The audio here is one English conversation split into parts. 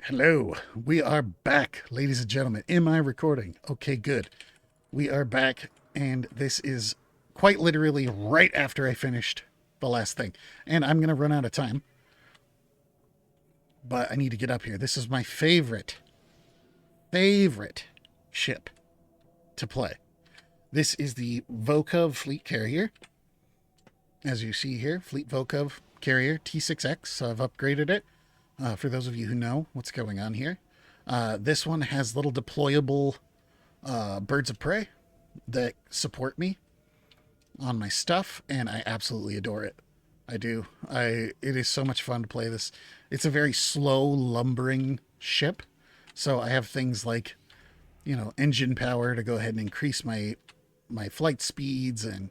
Hello, we are back, ladies and gentlemen. Am I recording? Okay, good. We are back, and this is quite literally right after I finished the last thing. And I'm going to run out of time, but I need to get up here. This is my favorite ship to play. This is the Vo-quv Fleet Carrier. As you see here, Fleet Vo-quv Carrier T6-x. So I've upgraded it. For those of you who know what's going on here, this one has little deployable birds of prey that support me on my stuff, and I absolutely adore it. I do. It is so much fun to play this. It's a very slow, lumbering ship, so I have things like, engine power to go ahead and increase my flight speeds and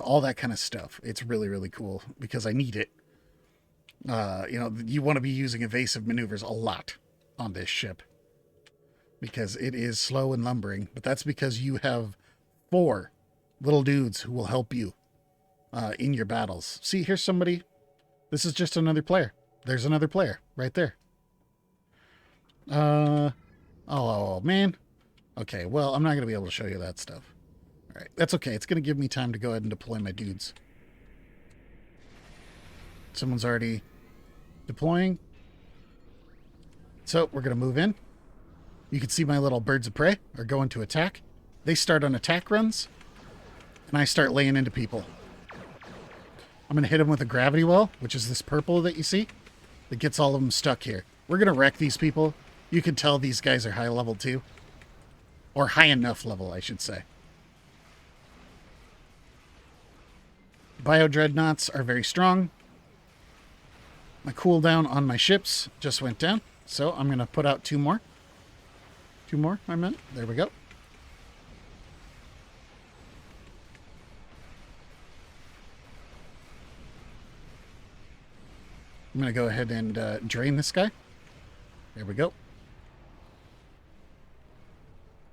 all that kind of stuff. It's really, really cool because I need it. You want to be using evasive maneuvers a lot on this ship because it is slow and lumbering, but that's because you have 4 little dudes who will help you in your battles. See, here's somebody. This is just another player. There's another player right there. Oh, man. Okay, well, I'm not going to be able to show you that stuff. All right, that's okay. It's going to give me time to go ahead and deploy my dudes. Someone's already deploying. So we're going to move in. You can see my little birds of prey are going to attack. They start on attack runs, and I start laying into people. I'm going to hit them with a gravity well, which is this purple that you see that gets all of them stuck here. We're going to wreck these people. You can tell these guys are high level too. Or high enough level, I should say. Bio dreadnoughts are very strong. My cooldown on my ships just went down, so I'm going to put out 2 more. 2 more, I meant. There we go. I'm going to go ahead and drain this guy. There we go.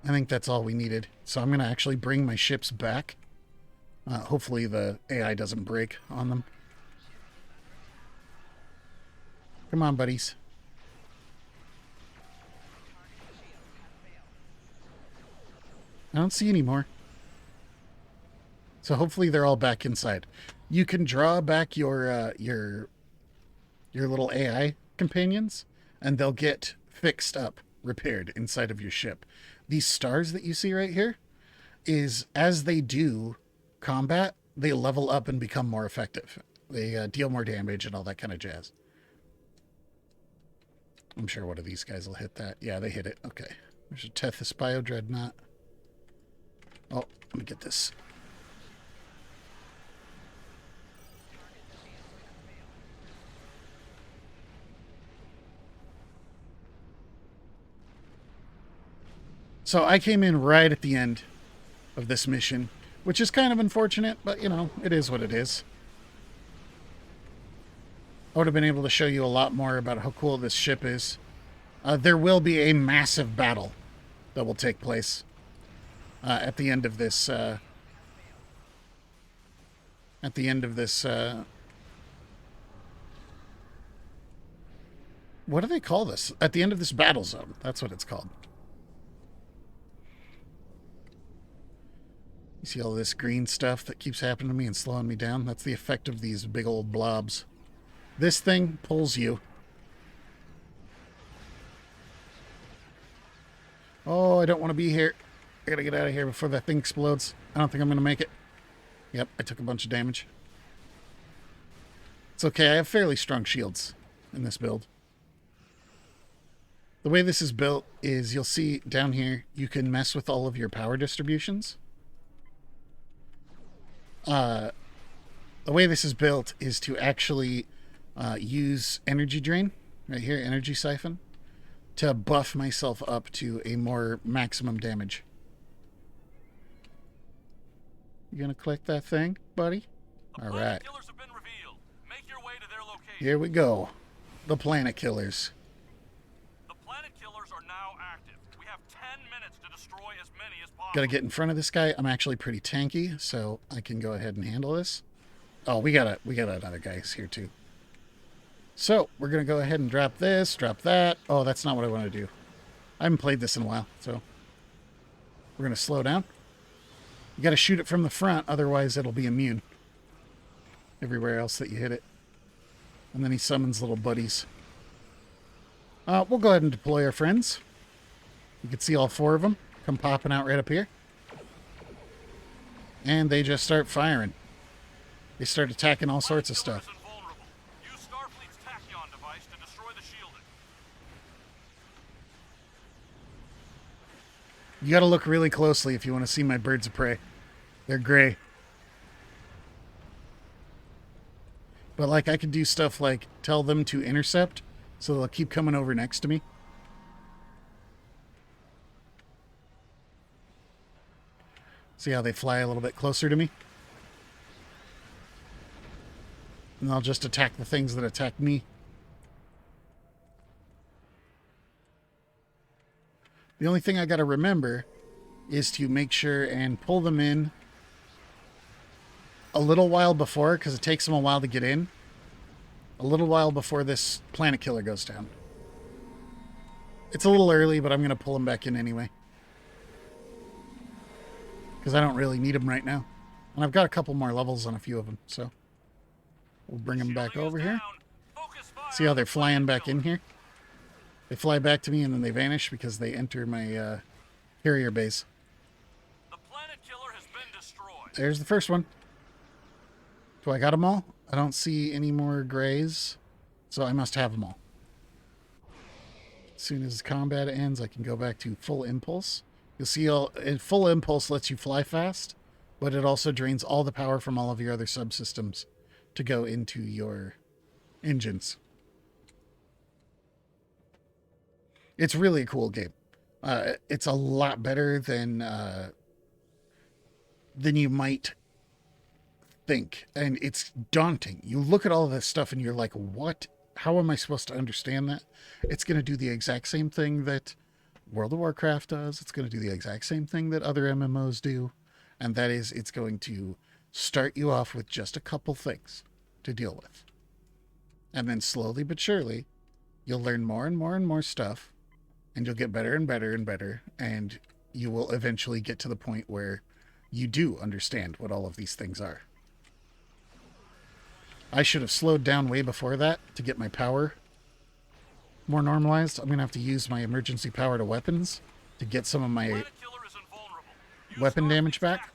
I think that's all we needed. So I'm going to actually bring my ships back. Hopefully the AI doesn't break on them. Come on, buddies. I don't see any more. So hopefully they're all back inside. You can draw back your little AI companions, and they'll get fixed up, repaired inside of your ship. These stars that you see right here is as they do combat, they level up and become more effective. They deal more damage and all that kind of jazz. I'm sure one of these guys will hit that. Yeah, they hit it. Okay. There's a Tethys Bio Dreadnought. Oh, let me get this. So I came in right at the end of this mission, which is kind of unfortunate, but it is what it is. I would have been able to show you a lot more about how cool this ship is. There will be a massive battle that will take place at the end of this. What do they call this? At the end of this battle zone. That's what it's called. You see all this green stuff that keeps happening to me and slowing me down? That's the effect of these big old blobs. This thing pulls you. Oh, I don't want to be here. I gotta get out of here before that thing explodes. I don't think I'm gonna make it. Yep, I took a bunch of damage. It's okay, I have fairly strong shields in this build. The way this is built is you'll see down here, you can mess with all of your power distributions. The way this is built is to actually use energy drain, right here, energy siphon, to buff myself up to a more maximum damage. You gonna click that thing, buddy? All right. Here we go. The planet killers. The planet killers are now active. We have 10 minutes to destroy as many as possible. Gotta get in front of this guy. I'm actually pretty tanky, so I can go ahead and handle this. Oh, we got another guy here too. So we're going to go ahead and drop this, drop that. Oh, that's not what I want to do. I haven't played this in a while, so we're going to slow down. You got to shoot it from the front, otherwise it'll be immune everywhere else that you hit it. And then he summons little buddies. We'll go ahead and deploy our friends. You can see all 4 of them come popping out right up here. And they just start firing. They start attacking all sorts of stuff. Use Starfleet's tachyon device to destroy the shielding. You got to look really closely if you want to see my birds of prey. They're gray. But like I could do stuff like tell them to intercept, so they'll keep coming over next to me. See how they fly a little bit closer to me? And I'll just attack the things that attack me. The only thing I got to remember is to make sure and pull them in a little while before, because it takes them a while to get in. A little while before this planet killer goes down. It's a little early, but I'm going to pull them back in anyway. Because I don't really need them right now. And I've got a couple more levels on a few of them, so we'll bring them back over here. See how they're flying back in here? They fly back to me and then they vanish because they enter my carrier base. The planet killer has been destroyed. There's the first one. Do I got them all? I don't see any more grays, so I must have them all. As soon as combat ends, I can go back to full impulse. You'll see full impulse lets you fly fast, but it also drains all the power from all of your other subsystems to go into your engines. It's really a cool game. It's a lot better than you might think, and it's daunting. You look at all of this stuff and you're like, what? How am I supposed to understand that? It's going to do the exact same thing that World of Warcraft does. It's going to do the exact same thing that other MMOs do, and that is it's going to start you off with just a couple things to deal with. And then slowly but surely, you'll learn more and more and more stuff, and you'll get better and better and better, and you will eventually get to the point where you do understand what all of these things are. I should have slowed down way before that to get my power more normalized. I'm going to have to use my emergency power to weapons to get some of my weapon damage back.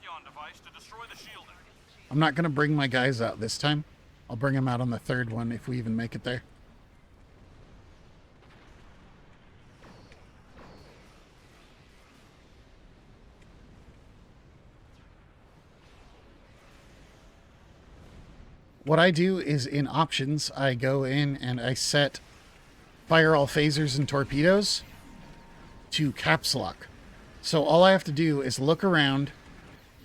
I'm not going to bring my guys out this time. I'll bring them out on the 3rd one if we even make it there. What I do is in options, I go in and I set fire all phasers and torpedoes to caps lock. So all I have to do is look around,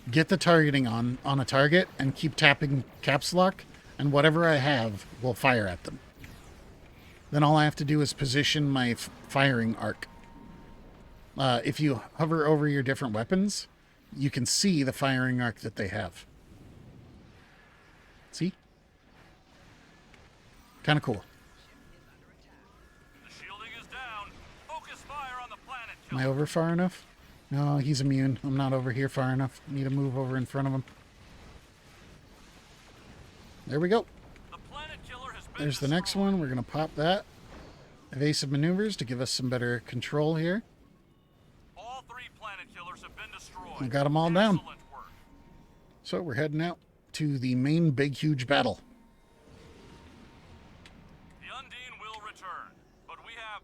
get the targeting on a target, and keep tapping caps lock, and whatever I have will fire at them. Then all I have to do is position my firing arc. If you hover over your different weapons, you can see the firing arc that they have. See? Kind of cool. The shielding is down. Focus fire on the planet Am killer. I over far enough? No, he's immune. I'm not over here far enough. I need to move over in front of him. There we go. The planet killer has been There's the next destroyed. one. We're going to pop that. Evasive maneuvers to give us some better control here. All 3 planet killers have been destroyed. I got 'em all down. Excellent work. So we're heading out to the main big huge battle. The Undine will return, but we have...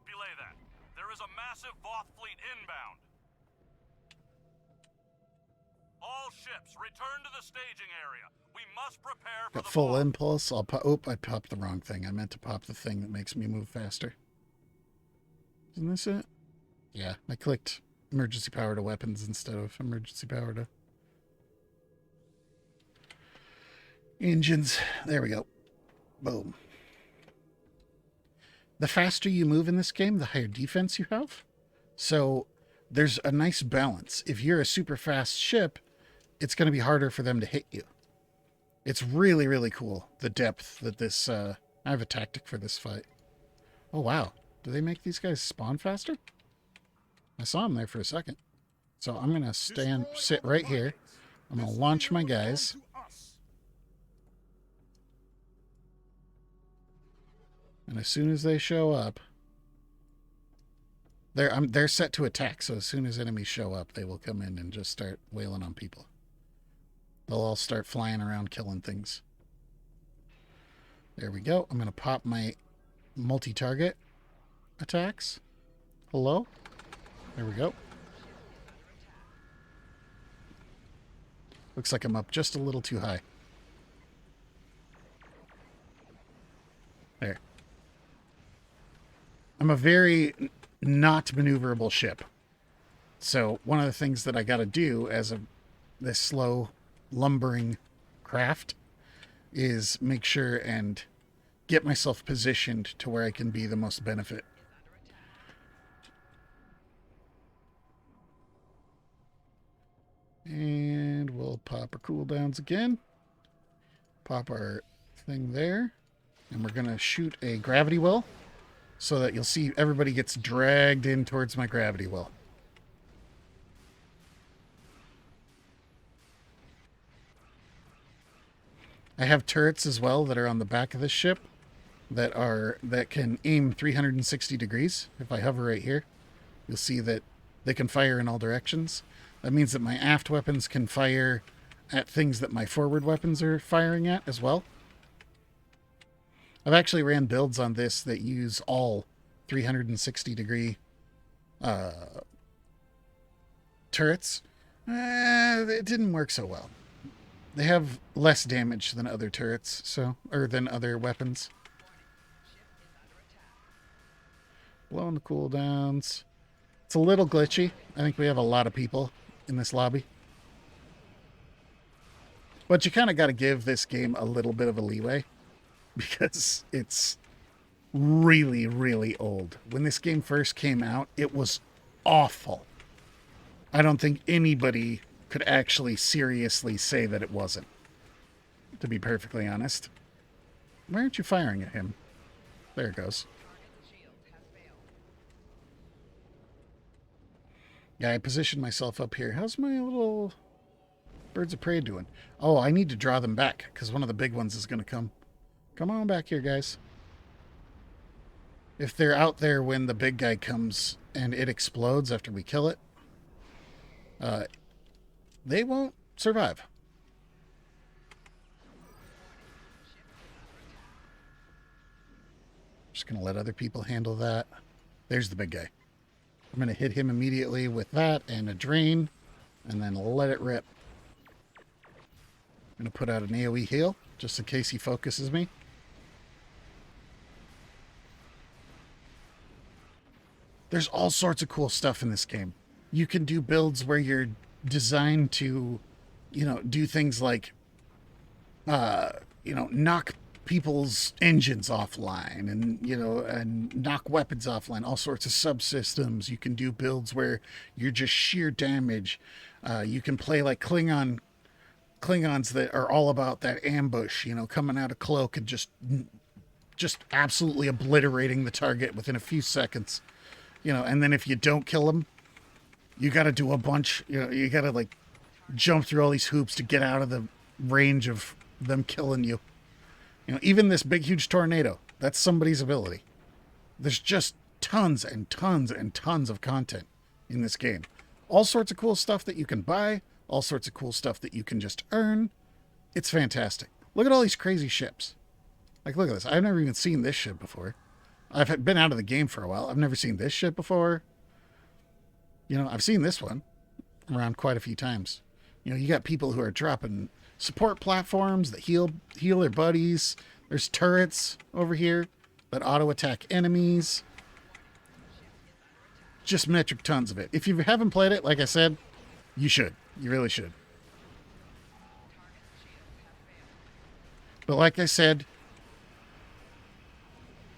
Belay that. There is a massive Voth fleet inbound. All ships, return to the staging area. We must prepare for Got the full bomb. impulse. I'll pop. Oh, I popped the wrong thing. I meant to pop the thing that makes me move faster. Isn't this it? Yeah, I clicked emergency power to weapons instead of emergency power to engines. There we go. Boom. The faster you move in this game, the higher defense you have. So there's a nice balance. If you're a super fast ship, it's going to be harder for them to hit you. It's really, really cool, the depth that this I have a tactic for this fight. Oh, wow. Do they make these guys spawn faster? I saw them there for a second. So I'm going to sit right here. I'm going to launch my guys. And as soon as they show up, they're set to attack. So as soon as enemies show up, they will come in and just start wailing on people. They'll all start flying around killing things. There we go. I'm going to pop my multi-target attacks. Hello? There we go. Looks like I'm up just a little too high. There. I'm a very not maneuverable ship. So one of the things that I got to do as this slow lumbering craft is make sure and get myself positioned to where I can be the most benefit. And we'll pop our cooldowns again. Pop our thing there. And we're going to shoot a gravity well so that you'll see everybody gets dragged in towards my gravity well. I have turrets as well that are on the back of this ship that can aim 360 degrees. If I hover right here, you'll see that they can fire in all directions. That means that my aft weapons can fire at things that my forward weapons are firing at as well. I've actually ran builds on this that use all 360 degree turrets. It didn't work so well. They have less damage than other turrets, or than other weapons. Blowing the cooldowns. It's a little glitchy. I think we have a lot of people in this lobby. But you kind of got to give this game a little bit of a leeway because it's really, really old. When this game first came out, it was awful. I don't think anybody could actually seriously say that it wasn't, to be perfectly honest. Why aren't you firing at him? There it goes. Yeah, I positioned myself up here. How's my little birds of prey doing? Oh, I need to draw them back because one of the big ones is going to come. Come on back here, guys. If they're out there when the big guy comes and it explodes after we kill it, they won't survive. Just going to let other people handle that. There's the big guy. I'm going to hit him immediately with that and a drain, and then let it rip. I'm going to put out an AoE heal, just in case he focuses me. There's all sorts of cool stuff in this game. You can do builds where you're designed to, do things like, knock people's engines offline and knock weapons offline, all sorts of subsystems. You can do builds where you're just sheer damage. You can play like Klingons that are all about that ambush, coming out of cloak and just absolutely obliterating the target within a few seconds. And then if you don't kill them, you got to do a bunch, you got to jump through all these hoops to get out of the range of them killing you. Even this big, huge tornado, that's somebody's ability. There's just tons and tons and tons of content in this game. All sorts of cool stuff that you can buy, all sorts of cool stuff that you can just earn. It's fantastic. Look at all these crazy ships. Look at this. I've never even seen this ship before. I've been out of the game for a while. I've never seen this ship before. I've seen this one around quite a few times. You got people who are dropping support platforms that heal their buddies. There's turrets over here that auto-attack enemies. Just metric tons of it. If you haven't played it, like I said, you should. You really should. But like I said,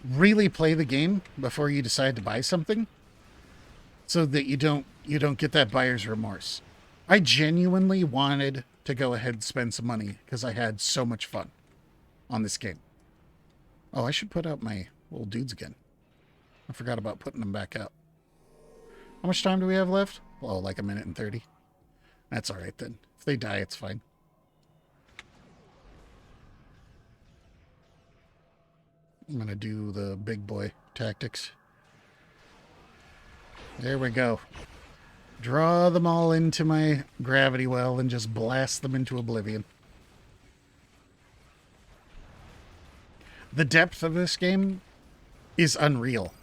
really play the game before you decide to buy something so that you don't get that buyer's remorse. I genuinely wanted to go ahead and spend some money because I had so much fun on this game. Oh, I should put out my old dudes again. I forgot about putting them back out. How much time do we have left? Well, like a minute and 30. That's all right then. If they die, it's fine. I'm going to do the big boy tactics. There we go. Draw them all into my gravity well and just blast them into oblivion. The depth of this game is unreal.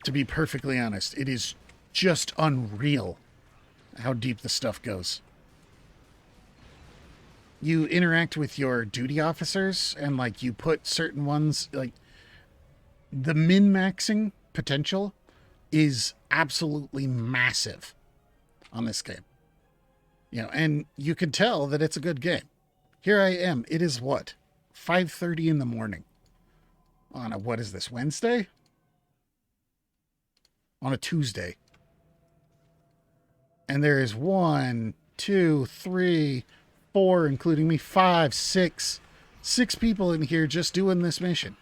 To be perfectly honest, it is just unreal how deep the stuff goes. You interact with your duty officers and like you put certain ones, like the min-maxing potential is absolutely massive on this game. You know, and you can tell that it's a good game. Here I am. It is what? 5:30 in the morning. On a, what is this, Wednesday? On a Tuesday. And there is 1, 2, 3, 4, including me, 5, 6 people in here just doing this mission.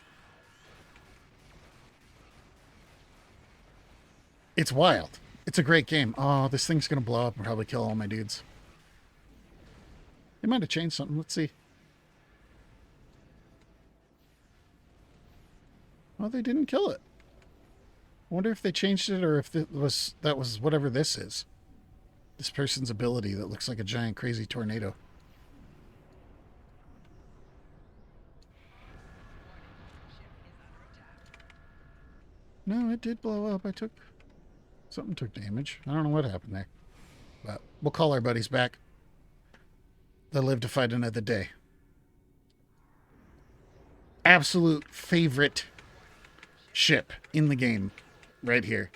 It's wild. It's a great game. Oh, this thing's going to blow up and probably kill all my dudes. They might have changed something. Let's see. Well, they didn't kill it. I wonder if they changed it or if that was whatever this is. This person's ability that looks like a giant crazy tornado. No, it did blow up. Something took damage. I don't know what happened there. But we'll call our buddies back. They'll live to fight another day. Absolute favorite ship in the game right here.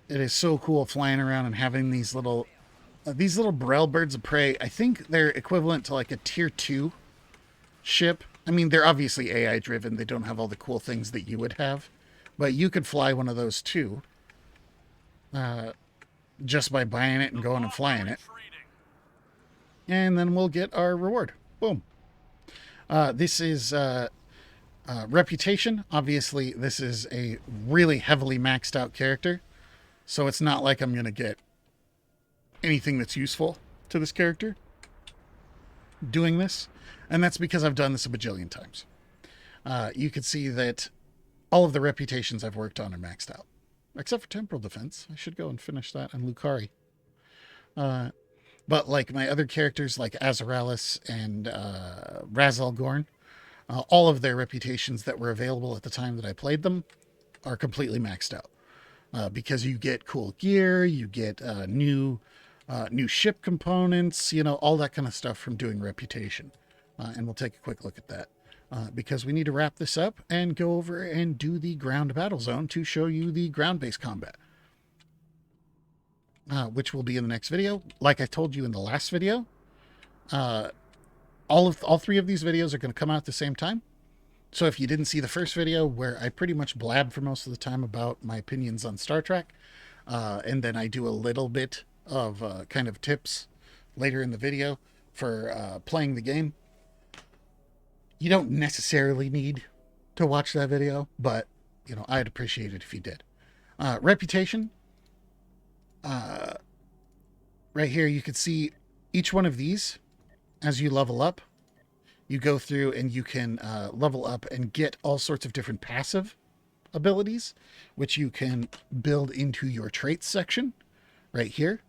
It is so cool flying around and having these little Brel birds of prey. I think they're equivalent to like a tier 2 ship. I mean, they're obviously AI driven. They don't have all the cool things that you would have, but you could fly one of those too. Just by buying it and going and flying it. And then we'll get our reward. Boom. This is reputation. Obviously, this is a really heavily maxed out character. So it's not like I'm going to get anything that's useful to this character doing this. And that's because I've done this a bajillion times. You can see that all of the reputations I've worked on are maxed out. Except for Temporal Defense. I should go and finish that on Lucari. But like my other characters like Azaralis and Razal Gorn, all of their reputations that were available at the time that I played them are completely maxed out. Because you get cool gear, you get new ship components, you know, all that kind of stuff from doing reputation. And we'll take a quick look at that. Because we need to wrap this up and go over and do the ground battle zone to show you the ground-based combat. Which will be in the next video. Like I told you in the last video, all 3 of these videos are going to come out at the same time. So if you didn't see the first video where I pretty much blab for most of the time about my opinions on Star Trek, and then I do a little bit of kind of tips later in the video for playing the game, you don't necessarily need to watch that video, but, you know, I'd appreciate it if you did. Reputation. Right here, you can see each one of these as you level up. You go through and you can level up and get all sorts of different passive abilities, which you can build into your traits section right here.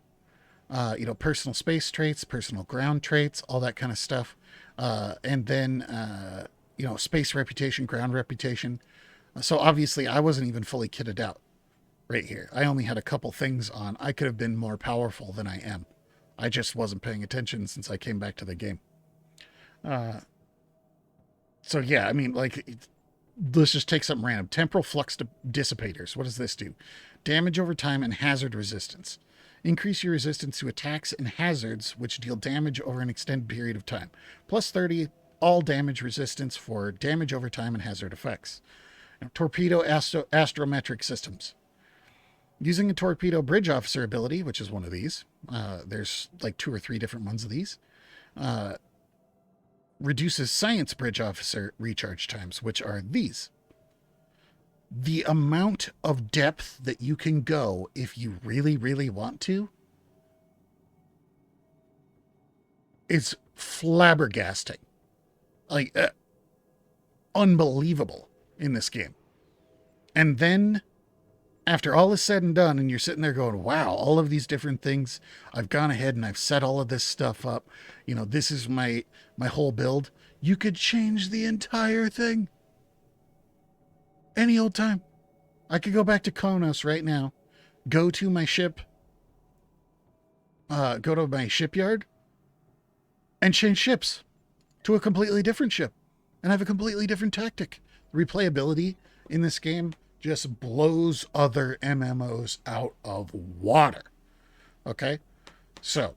You know, personal space traits, personal ground traits, all that kind of stuff. And then, you know, space reputation, ground reputation. So obviously I wasn't even fully kitted out right here. I only had a couple things on. I could have been more powerful than I am. I just wasn't paying attention since I came back to the game. So yeah, I mean, like, let's just take something random. Temporal flux dissipators. What does this do? Damage over time and hazard resistance. Increase your resistance to attacks and hazards which deal damage over an extended period of time. Plus 30 all damage resistance for damage over time and hazard effects. Now, torpedo astrometric systems. Using a torpedo bridge officer ability, which is one of these. There's like 2 or 3 different ones of these. reduces science bridge officer recharge times, which are these. The amount of depth that you can go if you really, really want to is flabbergasting. Like, unbelievable in this game. And then, after all is said and done, and you're sitting there going, wow, all of these different things, I've gone ahead and I've set all of this stuff up. You know, this is my whole build. You could change the entire thing. Any old time. I could go back to Konos right now, go to my ship, go to my shipyard, and change ships to a completely different ship and have a completely different tactic. Replayability in this game just blows other MMOs out of water. Okay? So,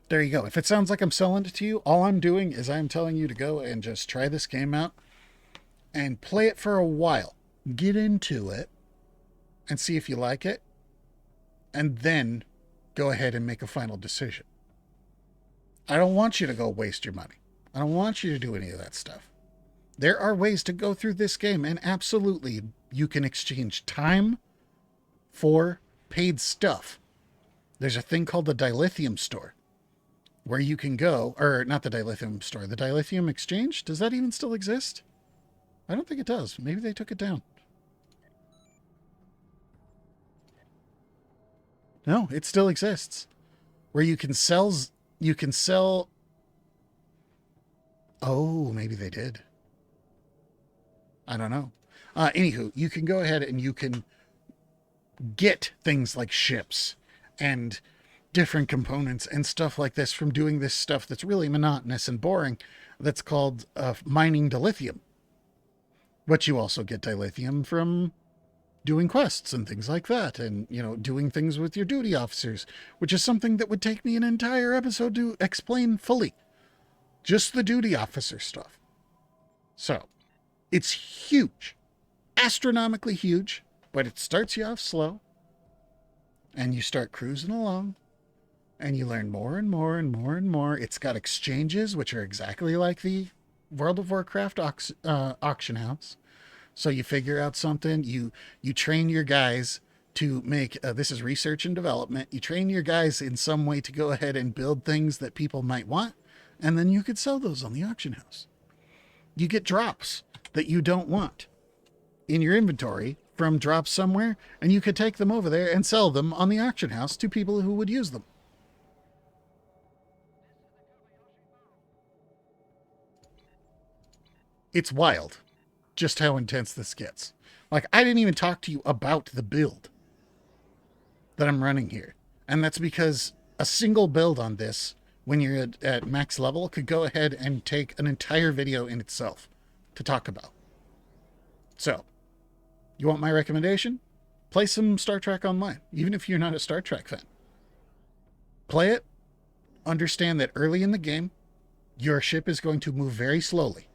there you go. If it sounds like I'm selling it to you, all I'm doing is I'm telling you to go and just try this game out and play it for a while. Get into it and see if you like it, and then go ahead and make a final decision. I don't want you to go waste your money. I don't want you to do any of that stuff. There are ways to go through this game, and absolutely you can exchange time for paid stuff. There's a thing called the Dilithium store where you can go, or not the Dilithium store, the Dilithium exchange. Does that even still exist? I don't think it does. Maybe they took it down. No, it still exists. Where you can sell... Oh, maybe they did. I don't know. Anywho, you can go ahead and you can get things like ships and different components and stuff like this from doing this stuff that's really monotonous and boring. That's called mining dilithium. But you also get dilithium from doing quests and things like that, and, you know, doing things with your duty officers, which is something that would take me an entire episode to explain fully. Just the duty officer stuff. So, it's huge. Astronomically huge, but it starts you off slow, and you start cruising along, and you learn more and more and more and more. It's got exchanges, which are exactly like the World of Warcraft auction house. So you figure out something, you train your guys to make, this is research and development, you train your guys in some way to go ahead and build things that people might want, and then you could sell those on the auction house. You get drops that you don't want in your inventory from drops somewhere, and you could take them over there and sell them on the auction house to people who would use them. It's wild just how intense this gets. Like, I didn't even talk to you about the build that I'm running here. And that's because a single build on this, when you're at max level, could go ahead and take an entire video in itself to talk about. So, you want my recommendation? Play some Star Trek Online, even if you're not a Star Trek fan. Play it. Understand that early in the game, your ship is going to move very slowly.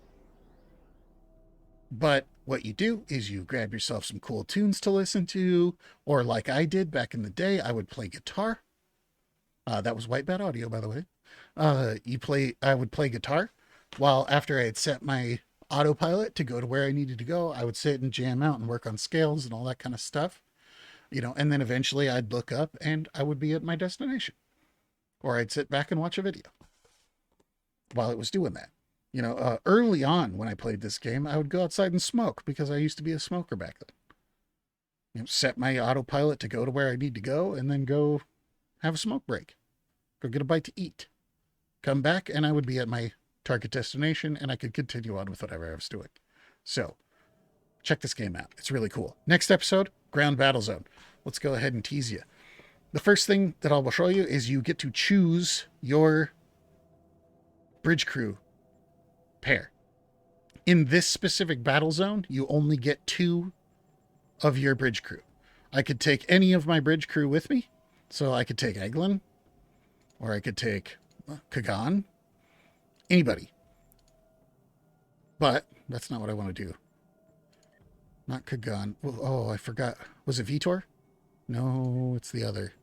But what you do is you grab yourself some cool tunes to listen to, or like I did back in the day, I would play guitar. That was White Bat Audio, by the way. I would play guitar while after I had set my autopilot to go to where I needed to go, I would sit and jam out and work on scales and all that kind of stuff, you know, and then eventually I'd look up and I would be at my destination, or I'd sit back and watch a video while it was doing that. You know, early on when I played this game, I would go outside and smoke because I used to be a smoker back then. You know, set my autopilot to go to where I need to go and then go have a smoke break. Go get a bite to eat. Come back and I would be at my target destination and I could continue on with whatever I was doing. So, check this game out. It's really cool. Next episode, Ground Battlezone. Let's go ahead and tease you. The first thing that I will show you is you get to choose your bridge crew pair. In this specific battle zone, you only get 2 of your bridge crew. I could take any of my bridge crew with me. So I could take Eglin, or I could take Kagan, anybody. But that's not what I want to do. Not Kagan. Oh, I forgot. Was it Vitor? No, it's the other.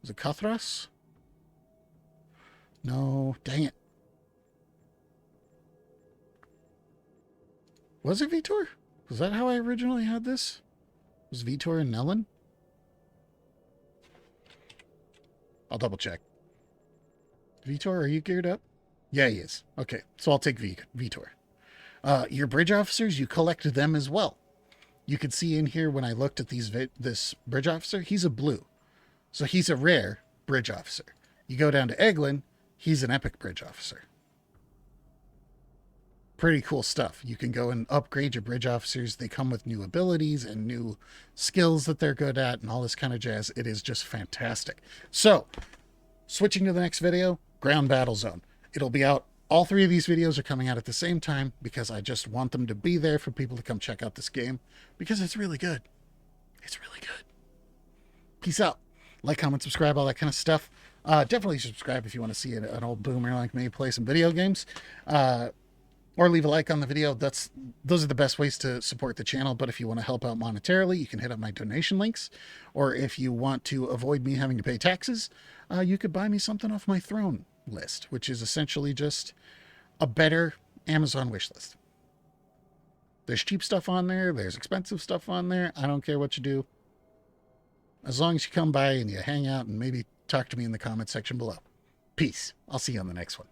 Was it Kathras? No, dang it. Was it Vitor? Was that how I originally had this? Was Vitor and Nellen? I'll double check. Vitor, are you geared up? Yeah, he is. Okay, so I'll take Vitor. Your bridge officers, you collect them as well. You could see in here when I looked at this bridge officer, he's a blue. So he's a rare bridge officer. You go down to Eglin, he's an epic bridge officer. Pretty cool stuff. You can go and upgrade your bridge officers. They come with new abilities and new skills that they're good at and all this kind of jazz. It is just fantastic. So, switching to the next video, Ground Battlezone. It'll be out. All three of these videos are coming out at the same time because I just want them to be there for people to come check out this game because it's really good. It's really good. Peace out. Like, comment, subscribe, all that kind of stuff. Definitely subscribe if you want to see an old boomer like me play some video games. Or leave a like on the video. Those are the best ways to support the channel. But if you want to help out monetarily, you can hit up my donation links. Or if you want to avoid me having to pay taxes, you could buy me something off my throne list, which is essentially just a better Amazon wish list. There's cheap stuff on there. There's expensive stuff on there. I don't care what you do. As long as you come by and you hang out and maybe talk to me in the comment section below. Peace. I'll see you on the next one.